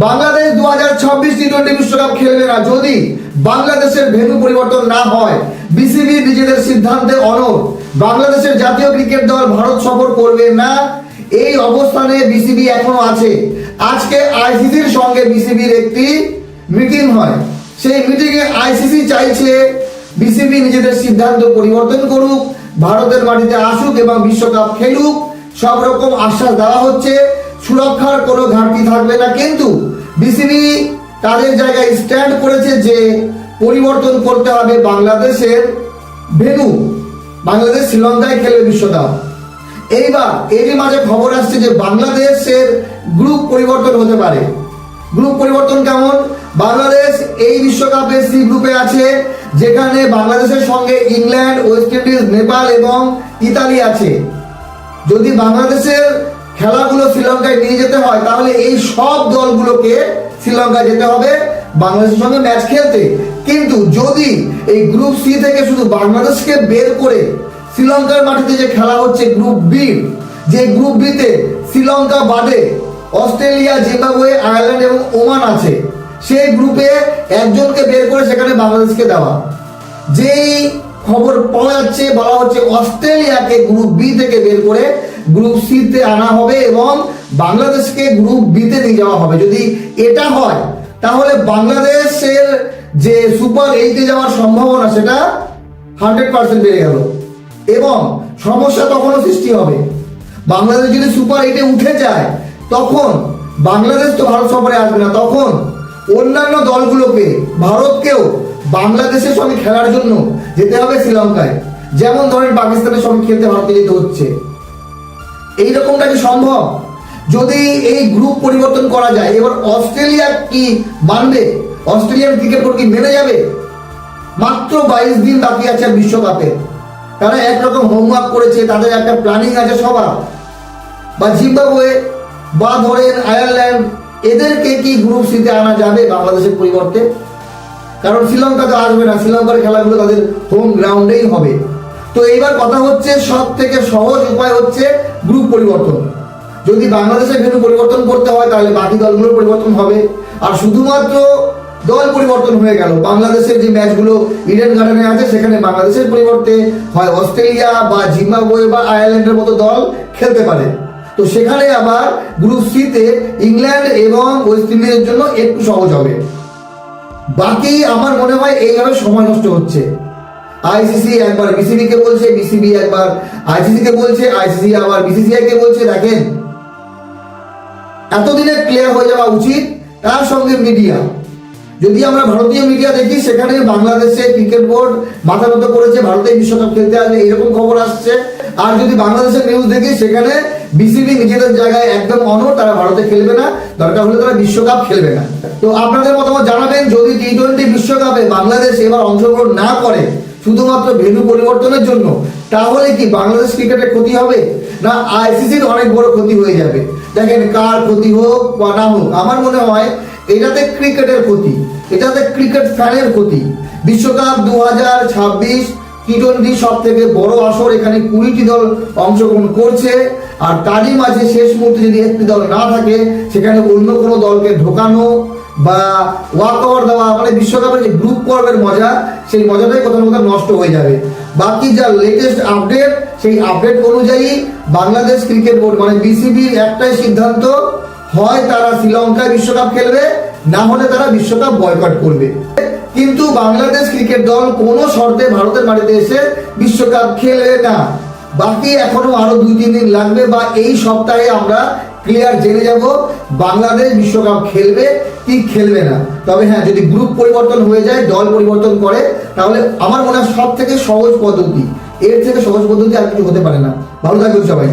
বাংলাদেশ 2026 টি-20 বিশ্বকাপ খেলবে না যদি বাংলাদেশের ভেন্যু পরিবর্তন না হয়। বিসিবি নিজেদের সিদ্ধান্তে অনড়। বাংলাদেশের জাতীয় ক্রিকেট দল ভারত সফর করবে না, এই অবস্থানে বিসিবি এখনো আছে। আজকে আইসিসির সঙ্গে বিসিবির একটি মিটিং হয়, সেই মিটিংয়ে আইসিসি চাইছে বিসিবি নিজেদের সিদ্ধান্ত পরিবর্তন করুক, ভারতের মাটিতে আসুক এবং বিশ্বকাপ খেলুক। সব রকম আশ্বাস দেওয়া হচ্ছে, সুরক্ষার কোনো ঘাটতি থাকবে না, কিন্তু বিসিবি তাদের জায়গায় স্ট্যান্ড করেছে যে পরিবর্তন করতে হবে বাংলাদেশের ভেন্যু। বাংলাদেশ শ্রীলঙ্কায় খেলবে বিশ্বকাপ। এইবার এরই মাঝে খবর আসছে যে বাংলাদেশের গ্রুপ পরিবর্তন হতে পারে। গ্রুপ পরিবর্তন কেমন? বাংলাদেশ এই বিশ্বকাপে সি গ্রুপে আছে, যেখানে বাংলাদেশের সঙ্গে ইংল্যান্ড, ওয়েস্ট ইন্ডিজ, নেপাল এবং ইতালি আছে। যদি বাংলাদেশের খেলাগুলো শ্রীলঙ্কায় নিয়ে যেতে হয় তাহলে এই সব দলগুলোকে শ্রীলঙ্কায় যেতে হবে বাংলাদেশের সঙ্গে ম্যাচ খেলতে। কিন্তু যদি এই গ্রুপ সি থেকে শুধু বাংলাদেশকে বের করে শ্রীলঙ্কার মাটিতে যে খেলা হচ্ছে গ্রুপ বি, যে গ্রুপ বিতে শ্রীলঙ্কা বাদে অস্ট্রেলিয়া, জিম্বাবুয়ে, আয়ারল্যান্ড এবং ওমান আছে, সেই গ্রুপে একজনকে বের করে সেখানে বাংলাদেশকে দেওয়া। যেই খবর পাওয়া যাচ্ছে, বলা হচ্ছে অস্ট্রেলিয়াকে গ্রুপ বি থেকে বের করে গ্রুপ সি তে আনা হবে এবং বাংলাদেশকে গ্রুপ বি তে নিয়ে যাওয়া হবে। যদি এটা হয় তাহলে বাংলাদেশের যে সুপার 8-এ যাওয়ার সম্ভাবনা সেটা 100% বেড়ে গেল এবং সমস্যা তখনও সৃষ্টি হবে। বাংলাদেশ যদি সুপার 8-এ উঠে যায় তখন বাংলাদেশ তো ভারত সফরে আসবে না, তখন অন্যান্য দলগুলোকে, ভারতকেও বাংলাদেশের সঙ্গে খেলার জন্য যেতে হবে শ্রীলঙ্কায়। যেমন ধরেন পাকিস্তানের সঙ্গে খেলতে ভারতে যেতে হচ্ছে। এইরকমটা কি সম্ভব? যদি এই গ্রুপ পরিবর্তন করা যায়, এবার অস্ট্রেলিয়া কি মানবে? অস্ট্রেলিয়ান ক্রিকেট বোর্ড কি মেনে যাবে? মাত্র 22 দিন বাকি আছে বিশ্বকাপে। তারা একরকম হোমওয়ার্ক করেছে, তাদের একটা প্ল্যানিং আছে সবার। বা জিম্বাবুয়ে বা ধরেন আয়ারল্যান্ড, এদেরকে কি গ্রুপ সিতে আনা যাবে বাংলাদেশের পরিবর্তে? কারণ শ্রীলঙ্কা তো আসবে না, শ্রীলঙ্কার খেলাগুলো তাদের হোম গ্রাউন্ডেই হবে। তো এইবার কথা হচ্ছে সব থেকে সহজ উপায় হচ্ছে গ্রুপ পরিবর্তন। যদি বাংলাদেশের ভেন্যু পরিবর্তন করতে হয় তাহলে বাকি দলগুলোর পরিবর্তন হবে। আর শুধুমাত্র দল পরিবর্তন হয়ে গেল, বাংলাদেশের যে ম্যাচগুলো ইডেন গার্ডেনে আছে সেখানে বাংলাদেশের পরিবর্তে হয় অস্ট্রেলিয়া বা জিম্বাবুয়ে বা আয়ারল্যান্ডের মতো দল খেলতে পারে। তো সেখানে আবার গ্রুপ সিতে ইংল্যান্ড এবং ওয়েস্ট ইন্ডিজের জন্য একটু সহজ হবে। বাকি আমার মনে হয় এইভাবে সময় নষ্ট হচ্ছে। আইসিসি একবার বিসিবি কে বলছে, বিসিবি একবার আইসিসি কে বলছে, আইসিসি আবার বিসিসিআই কে বলছে। দেখেন, এতদিনে ক্লিয়ার হয়ে যাওয়া উচিত। তার সঙ্গে মিডিয়া, যদি আমরা ভারতীয় মিডিয়া দেখি সেখানে বাংলাদেশের ক্রিকেট বোর্ড মাথা নত করেছে, ভারতে বিশ্বকাপ খেলতে আসবে এরকম খবর আসছে। আর যদি বাংলাদেশের নিউজ দেখি সেখানে বিসিবি নিজেদের জায়গায় একদম অনড়, তারা ভারতে খেলবে না, দরকার হলে তারা বিশ্বকাপ খেলবে না। তো আপনাদের মতামত জানাবেন। যদি টি-20 বিশ্বকাপে বাংলাদেশ এবার অংশগ্রহণ না করে শুধুমাত্র ভেন্যু পরিবর্তনের জন্য, তাহলে কি বাংলাদেশ ক্রিকেটের ক্ষতি হবে না আইসিসির অনেক বড় ক্ষতি হয়ে যাবে? দেখেন, কার ক্ষতি হোক বা না হোক, আমার মনে হয় এটাতে ক্রিকেটের ক্ষতি, এটাতে ক্রিকেট ফ্যানের ক্ষতি। বিশ্বকাপ 2026 টি-20 সব থেকে বড় আসর, এখানে 20টি দল অংশগ্রহণ করছে। আর তারই মাঝে শেষ মুহূর্তে যদি একটি দল না থাকে, সেখানে অন্য কোনো দলকে ঢোকানো বা ওয়াক ওভার দেওয়া, মানে বিশ্বকাপের যে গ্রুপ পর্বের মজা, সেই মজাটাই কোথাও কোথাও নষ্ট হয়ে যাবে। বাকি যা লেটেস্ট আপডেট, সেই আপডেট অনুযায়ী বাংলাদেশ ক্রিকেট বোর্ড মানে বিসিবির একটাই সিদ্ধান্ত, হয় তারা শ্রীলঙ্কায় বিশ্বকাপ খেলবে, না হলে তারা বিশ্বকাপ বয়কট করবে। কিন্তু বাংলাদেশ ক্রিকেট দল কোনো শর্তে ভারতের মাটিতে এসে বিশ্বকাপ খেলবে না। বাকি এখনো আরো 2-3 দিন লাগবে, বা এই সপ্তাহে আমরা ক্লিয়ার জেনে যাব বাংলাদেশ বিশ্বকাপ খেলবে কি খেলবে না। তবে হ্যাঁ, যদি গ্রুপ পরিবর্তন হয়ে যায়, দল পরিবর্তন করে, তাহলে আমার মনে হয় সব থেকে সহজ পদ্ধতি, এর থেকে সহজ পদ্ধতি আর কিছু হতে পারে না। ভালো থাকবেন সবাই।